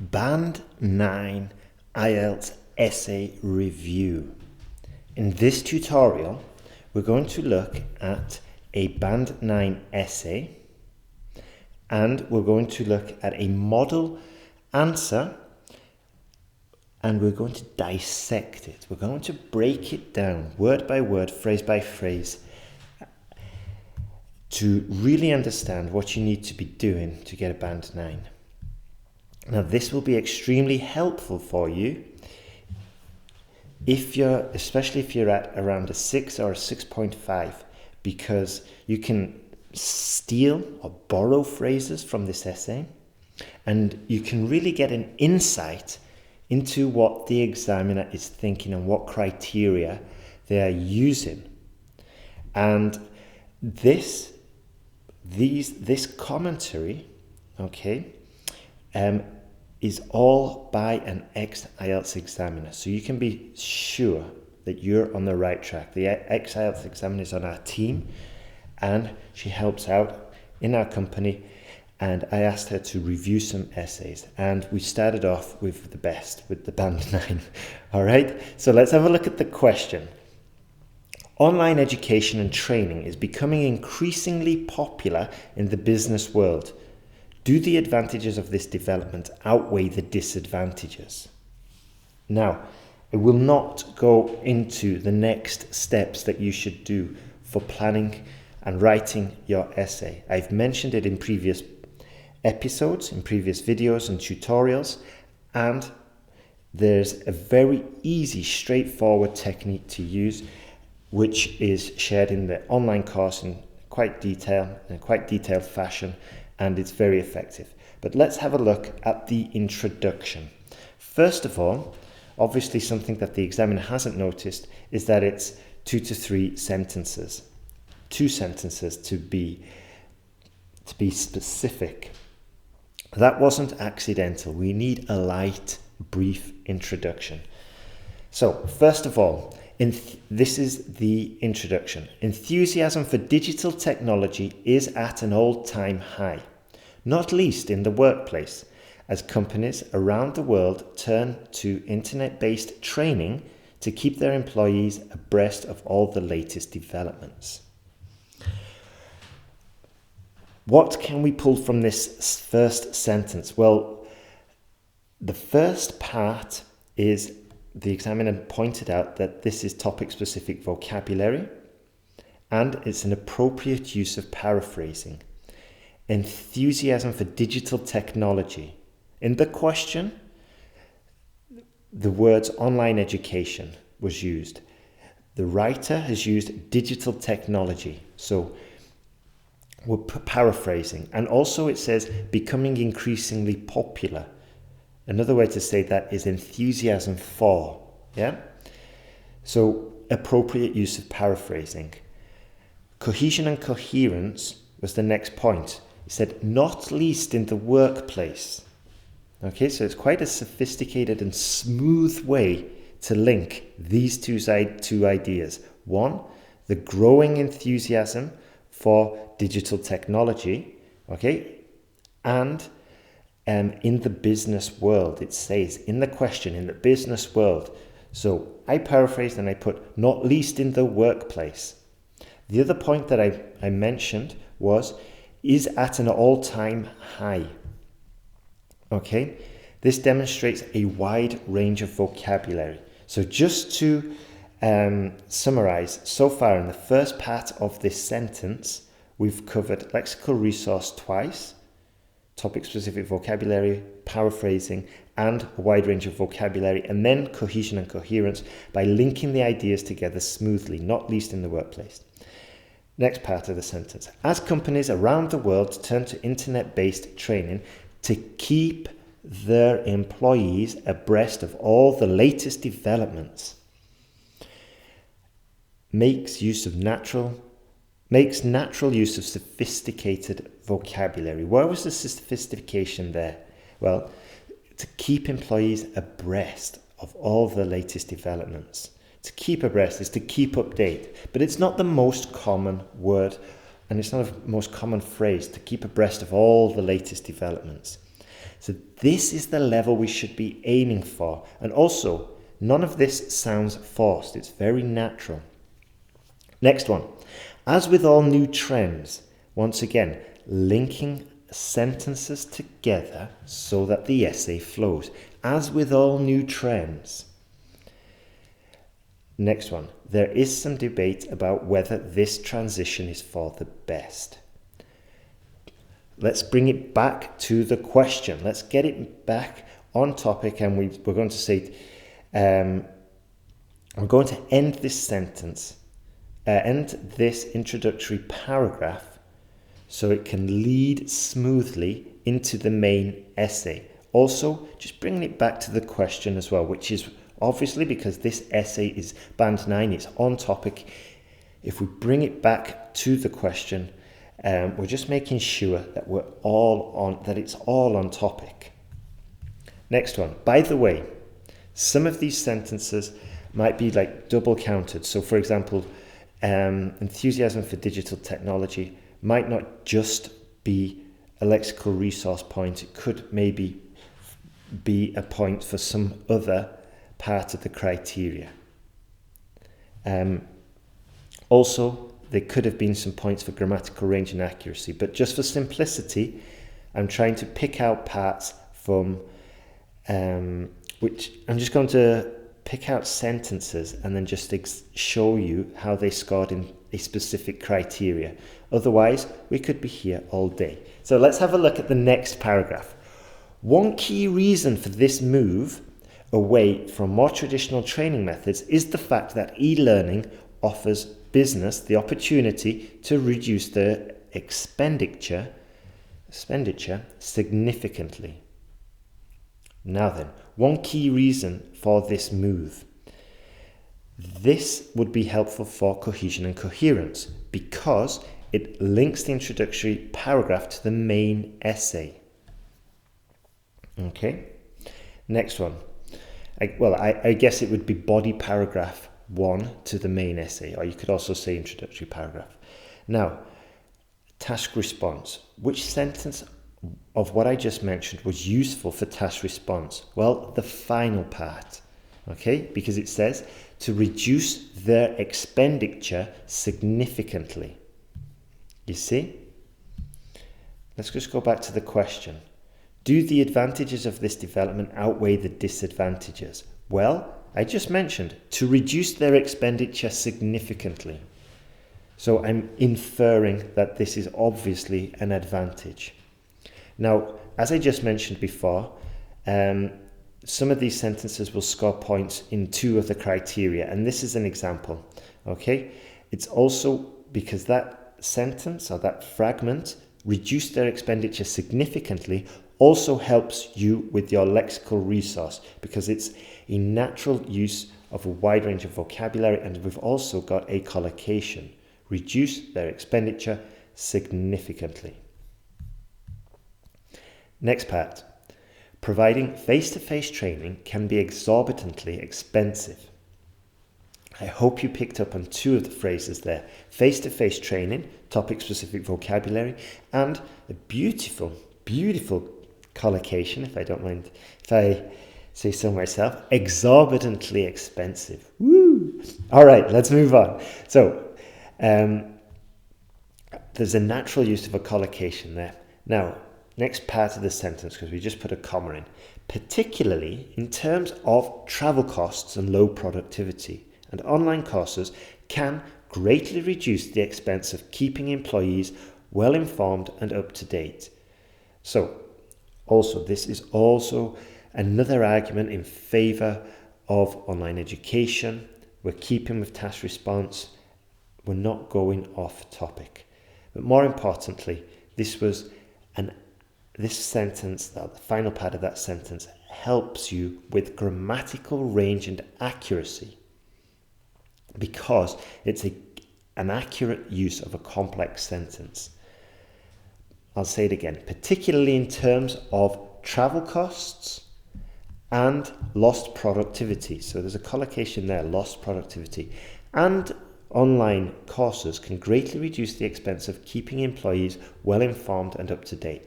Band 9 IELTS Essay Review. In this tutorial, we're going to look at a Band 9 essay, and we're going to look at a model answer, and we're going to dissect it. We're going to break it down word by word, phrase by phrase, to really understand what you need to be doing to get a Band 9. Now, this will be extremely helpful for you especially if you're at around a 6 or a 6.5, because you can steal or borrow phrases from this essay, and you can really get an insight into what the examiner is thinking and what criteria they are using. And this commentary, is all by an ex-IELTS examiner. So you can be sure that you're on the right track. The ex-IELTS examiner is on our team, and she helps out in our company. And I asked her to review some essays, and we started off with the best, with the Band 9. All right, so let's have a look at the question. Online education and training is becoming increasingly popular in the business world. Do the advantages of this development outweigh the disadvantages? Now, I will not go into the next steps that you should do for planning and writing your essay. I've mentioned it in previous episodes, in previous videos and tutorials, and there's a very easy, straightforward technique to use, which is shared in the online course in quite detailed fashion, and it's very effective. But let's have a look at the introduction. First of all, obviously something that the examiner hasn't noticed is that it's 2 to 3 sentences. 2 sentences to be specific. That wasn't accidental. We need a light, brief introduction. So, first of all, this is the introduction. Enthusiasm for digital technology is at an all-time high, not least in the workplace, as companies around the world turn to internet-based training to keep their employees abreast of all the latest developments. What can we pull from this first sentence? Well, the first part is the examiner pointed out that this is topic-specific vocabulary, and it's an appropriate use of paraphrasing. Enthusiasm for digital technology. In the question, the words online education was used. The writer has used digital technology, so we're paraphrasing. And also it says becoming increasingly popular. Another way to say that is enthusiasm for, yeah? So appropriate use of paraphrasing. Cohesion and coherence was the next point. He said, not least in the workplace. Okay, so it's quite a sophisticated and smooth way to link these two ideas. One, the growing enthusiasm for digital technology, okay, and in the business world, it says in the question, in the business world. So I paraphrased and I put, not least in the workplace. The other point that I mentioned was, is at an all-time high. Okay, this demonstrates a wide range of vocabulary. So just to summarize, so far in the first part of this sentence, we've covered lexical resource twice, topic-specific vocabulary, paraphrasing, and a wide range of vocabulary, and then cohesion and coherence by linking the ideas together smoothly, not least in the workplace. Next part of the sentence. As companies around the world turn to internet-based training to keep their employees abreast of all the latest developments, makes natural use of sophisticated vocabulary. Where was the sophistication there? Well, to keep employees abreast of all the latest developments. To keep abreast is to keep update, but it's not the most common word, and it's not the most common phrase, to keep abreast of all the latest developments. So this is the level we should be aiming for. And also, none of this sounds forced. It's very natural. Next one. As with all new trends, once again, linking sentences together so that the essay flows. As with all new trends. Next one. There is some debate about whether this transition is for the best. Let's bring it back to the question. Let's get it back on topic, and we're going to say, I'm going to end this sentence, end this introductory paragraph so it can lead smoothly into the main essay. Also, just bringing it back to the question as well, which is obviously because this essay is Band 9, it's on topic. If we bring it back to the question, we're just making sure that it's all on topic. Next one. By the way, some of these sentences might be like double counted. So for example, enthusiasm for digital technology might not just be a lexical resource point. It could maybe be a point for some other part of the criteria. Also, there could have been some points for grammatical range and accuracy, but just for simplicity, I'm trying to pick out parts from which I'm just going to pick out sentences and then just show you how they scored in a specific criteria. Otherwise, we could be here all day. So let's have a look at the next paragraph. One key reason for this move away from more traditional training methods is the fact that e-learning offers business the opportunity to reduce their expenditure significantly. Now then, one key reason for this move. This would be helpful for cohesion and coherence because it links the introductory paragraph to the main essay. Okay, next one. I guess it would be body paragraph 1 to the main essay, or you could also say introductory paragraph. Now, task response. Which sentence of what I just mentioned was useful for task response? Well, the final part, okay, because it says to reduce their expenditure significantly. You see? Let's just go back to the question. Do the advantages of this development outweigh the disadvantages? Well, I just mentioned to reduce their expenditure significantly. So I'm inferring that this is obviously an advantage. Now, as I just mentioned before, some of these sentences will score points in 2 of the criteria, and this is an example, okay? It's also because that sentence or that fragment, reduce their expenditure significantly, also helps you with your lexical resource because it's a natural use of a wide range of vocabulary, and we've also got a collocation. Reduce their expenditure significantly. Next part. Providing face-to-face training can be exorbitantly expensive. I hope you picked up on 2 of the phrases there. Face-to-face training, topic-specific vocabulary, and a beautiful, beautiful collocation, if I don't mind, if I say so myself, exorbitantly expensive. Woo! All right, let's move on. So, there's a natural use of a collocation there. Now, next part of the sentence, because we just put a comma in, particularly in terms of travel costs and low productivity, and online courses can greatly reduce the expense of keeping employees well informed and up to date. So, also, this is also another argument in favour of online education. We're keeping with task response. We're not going off topic. But more importantly, this sentence, the final part of that sentence, helps you with grammatical range and accuracy because it's an accurate use of a complex sentence. I'll say it again, particularly in terms of travel costs and lost productivity. So there's a collocation there, lost productivity. And online courses can greatly reduce the expense of keeping employees well informed and up to date.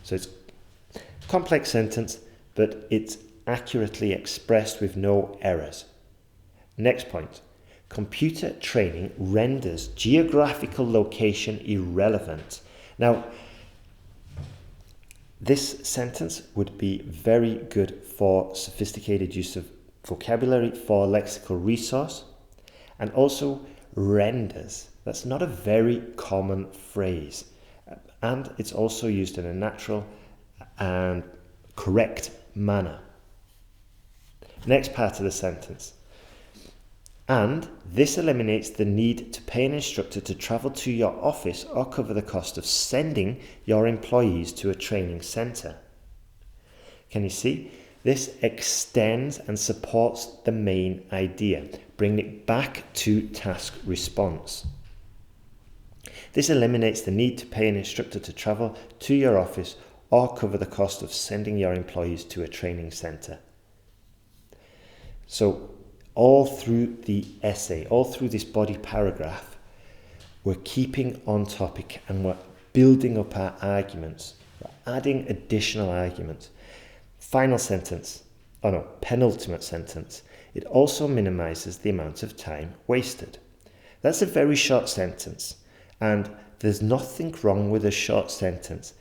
So Complex sentence, but it's accurately expressed with no errors. Next point. Computer training renders geographical location irrelevant. Now, this sentence would be very good for sophisticated use of vocabulary for lexical resource, and also renders. That's not a very common phrase, and it's also used in a natural and correct manner. Next part of the sentence. And this eliminates the need to pay an instructor to travel to your office or cover the cost of sending your employees to a training centre. Can you see? This extends and supports the main idea, bringing it back to task response. This eliminates the need to pay an instructor to travel to your office or cover the cost of sending your employees to a training centre. So, all through the essay, all through this body paragraph, we're keeping on topic and we're building up our arguments. We're adding additional arguments. Final sentence, penultimate sentence. It also minimizes the amount of time wasted. That's a very short sentence, and there's nothing wrong with a short sentence.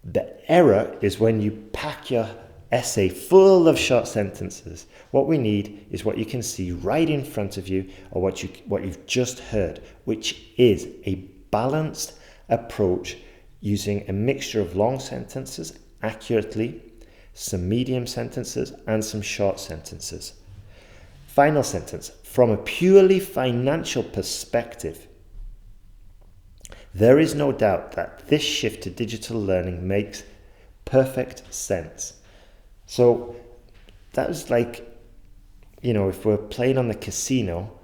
The error is when you pack your essay full of short sentences. What we need is what you can see right in front of you, or what you've just heard, which is a balanced approach using a mixture of long sentences accurately, some medium sentences, and some short sentences. Final sentence. From a purely financial perspective, there is no doubt that this shift to digital learning makes perfect sense. So that was like, if we're playing on the casino,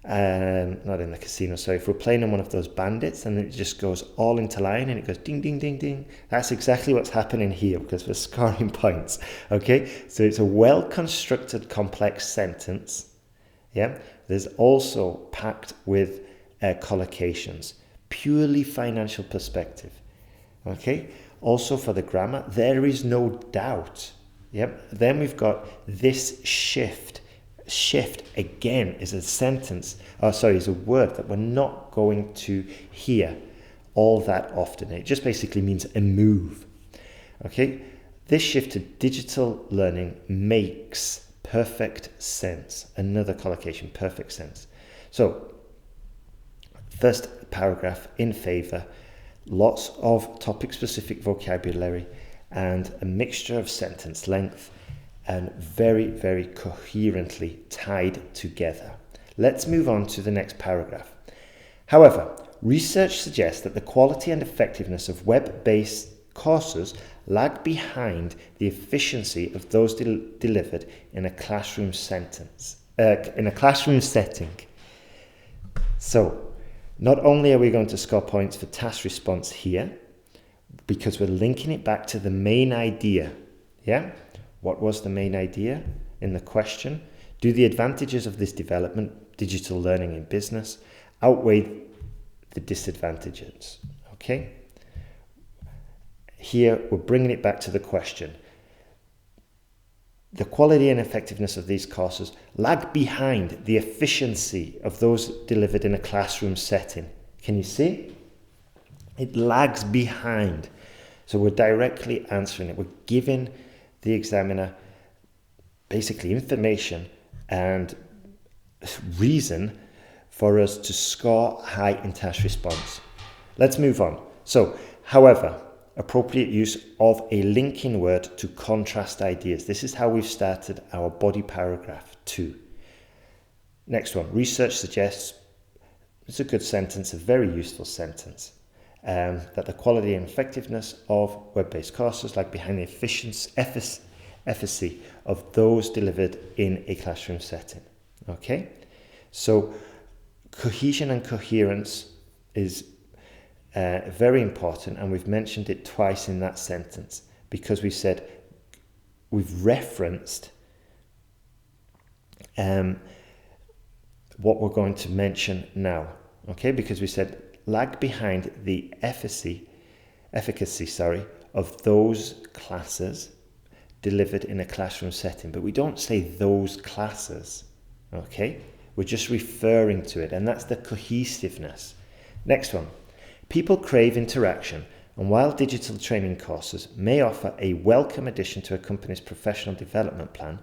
if we're playing on one of those bandits and it just goes all into line and it goes ding, ding, ding, ding. That's exactly what's happening here because we're scoring points. Okay, so it's a well-constructed complex sentence. Yeah, there's also packed with collocations, purely financial perspective. Okay, also for the grammar, there is no doubt. Yep. Then we've got this shift. Shift again is is a word that we're not going to hear all that often. It just basically means a move. Okay. This shift to digital learning makes perfect sense. Another collocation, perfect sense. So, first paragraph in favor, lots of topic-specific vocabulary, and a mixture of sentence length, and very, very coherently tied together. Let's move on to the next paragraph. However, research suggests that the quality and effectiveness of web-based courses lag behind the efficiency of those delivered in a classroom setting. So, not only are we going to score points for task response here, because we're linking it back to the main idea. Yeah? What was the main idea in the question? Do the advantages of this development, digital learning in business, outweigh the disadvantages? Okay? Here, we're bringing it back to the question. The quality and effectiveness of these courses lag behind the efficiency of those delivered in a classroom setting. Can you see? It lags behind. So we're directly answering it. We're giving the examiner basically information and reason for us to score high in task response. Let's move on. So, however, appropriate use of a linking word to contrast ideas. This is how we've started our body paragraph 2. Next one. Research suggests, it's a good sentence, a very useful sentence. That the quality and effectiveness of web-based courses lag behind the efficacy of those delivered in a classroom setting. Okay, so cohesion and coherence is very important, and we've mentioned it twice in that sentence because we've referenced what we're going to mention now. Okay, because we said lag behind the efficacy of those classes delivered in a classroom setting, but we don't say those classes, okay? We're just referring to it, and that's the cohesiveness. Next one. People crave interaction, and while digital training courses may offer a welcome addition to a company's professional development plan,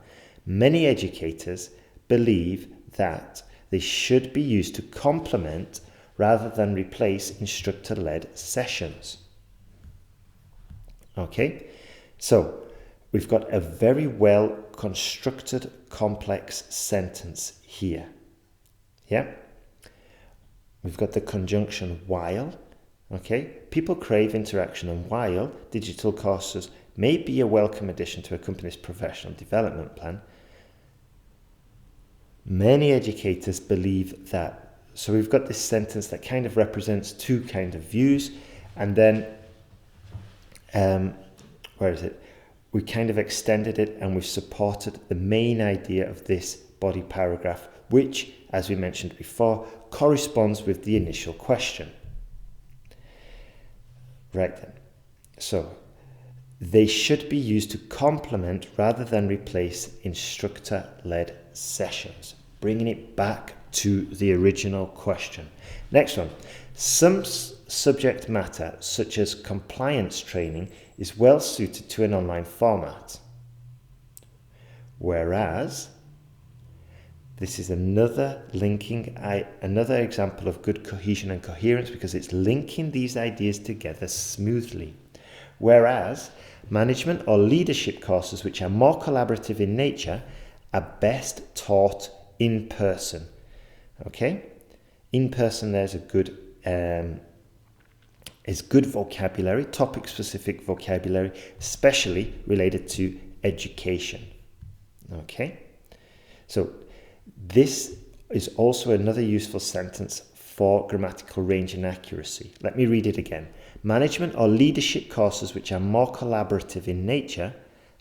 many educators believe that they should be used to complement rather than replace instructor-led sessions. Okay, so we've got a very well constructed, complex sentence here. Yeah, we've got the conjunction while. Okay, people crave interaction, and while digital courses may be a welcome addition to a company's professional development plan, many educators believe that. So we've got this sentence that kind of represents two kind of views, and then where is it? We kind of extended it and we've supported the main idea of this body paragraph, which, as we mentioned before, corresponds with the initial question. Right then. So they should be used to complement rather than replace instructor-led sessions, bringing it back to the original question. Next one. Some subject matter, such as compliance training, is well suited to an online format. Whereas, this is another example of good cohesion and coherence, because it's linking these ideas together smoothly. Whereas, management or leadership courses which are more collaborative in nature are best taught in person. Okay? In person, there's a good vocabulary, topic-specific vocabulary, especially related to education. Okay? So this is also another useful sentence for grammatical range and accuracy. Let me read it again. Management or leadership courses which are more collaborative in nature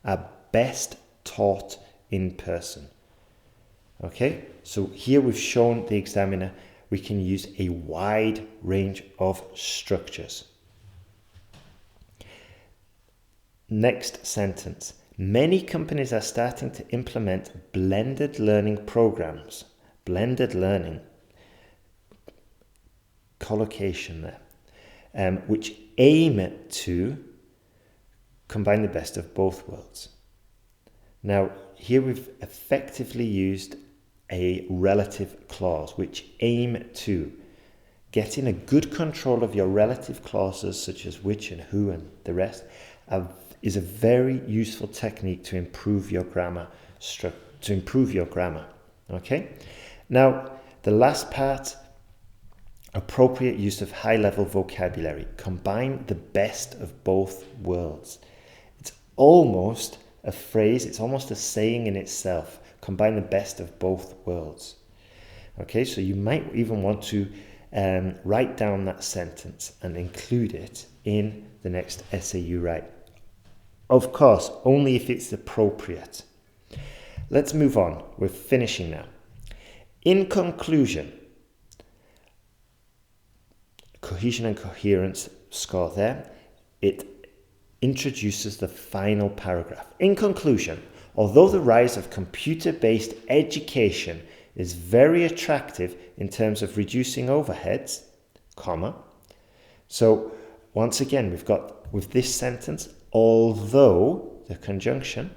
are best taught in person. Okay, so here we've shown the examiner we can use a wide range of structures. Next sentence. Many companies are starting to implement blended learning programs. Blended learning. Collocation there. Which aim to combine the best of both worlds. Now, here we've effectively used a relative clause, which aim to. Getting a good control of your relative clauses, such as which and who and the rest, is a very useful technique to improve your grammar. Okay. Now, the last part, appropriate use of high-level vocabulary. Combine the best of both worlds. It's almost a phrase. It's almost a saying in itself. Combine the best of both worlds. Okay, so you might even want to write down that sentence and include it in the next essay you write. Of course, only if it's appropriate. Let's move on. We're finishing now. In conclusion, cohesion and coherence score there. It introduces the final paragraph. In conclusion, although the rise of computer-based education is very attractive in terms of reducing overheads, comma. So once again, we've got with this sentence, although the conjunction,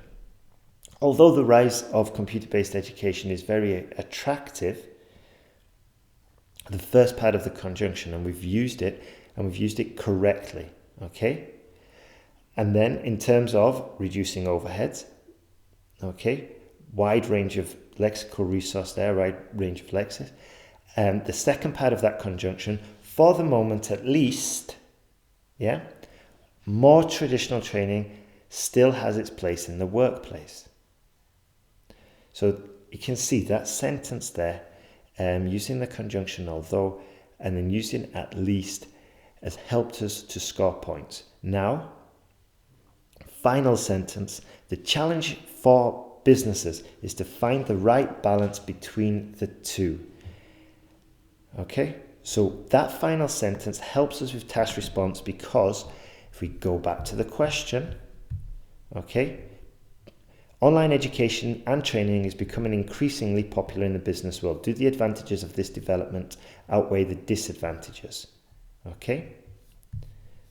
although the rise of computer-based education is very attractive, the first part of the conjunction, and we've used it correctly, okay? And then in terms of reducing overheads, okay, wide range of lexical resource there, wide range of lexis. The second part of that conjunction, for the moment at least, yeah, more traditional training still has its place in the workplace. So you can see that sentence there, using the conjunction although, and then using at least, has helped us to score points. Now, final sentence, the challenge for businesses is to find the right balance between the two. Okay, so that final sentence helps us with task response because If we go back to the question, okay, online education and training is becoming increasingly popular in the business world. Do the advantages of this development outweigh the disadvantages? Okay,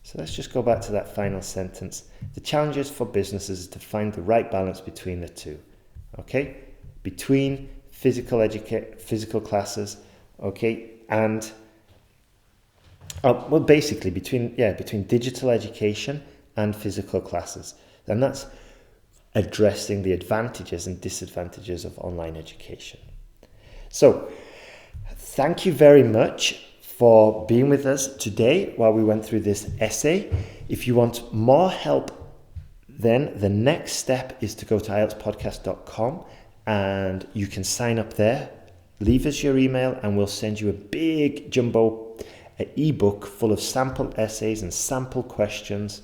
so let's just go back to that final sentence. The challenges for businesses is to find the right balance between the two. Okay, between physical classes, okay, and well, basically between digital education and physical classes, and that's addressing the advantages and disadvantages of online education. So, thank you very much for being with us today while we went through this essay. If you want more help, then the next step is to go to IELTSPodcast.com and you can sign up there. Leave us your email and we'll send you a big jumbo ebook full of sample essays and sample questions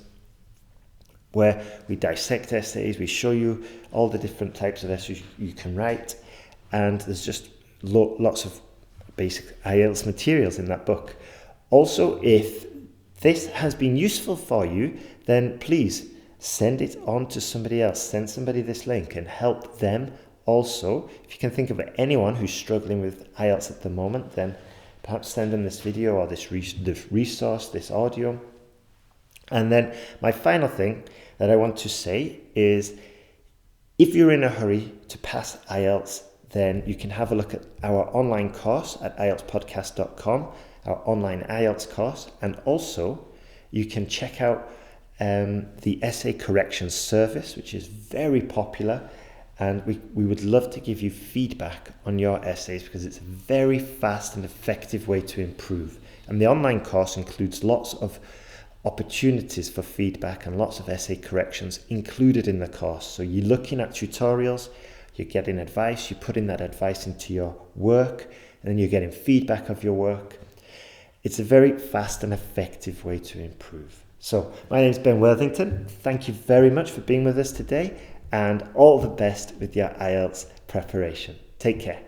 where we dissect essays, we show you all the different types of essays you can write, and there's just lots of basic IELTS materials in that book. Also, if this has been useful for you, then please send it on to somebody else. Send somebody this link and help them also. If you can think of anyone who's struggling with IELTS at the moment, then perhaps send them this video or this resource, this audio. And then my final thing that I want to say is, if you're in a hurry to pass IELTS, then you can have a look at our online course at IELTSPodcast.com, our online IELTS course, and also you can check out the essay correction service, which is very popular, and we would love to give you feedback on your essays because it's a very fast and effective way to improve. And the online course includes lots of opportunities for feedback and lots of essay corrections included in the course. So you're looking at tutorials, you're getting advice, you're putting that advice into your work, and then you're getting feedback of your work. It's a very fast and effective way to improve. So my name is Ben Worthington. Thank you very much for being with us today, and all the best with your IELTS preparation. Take care.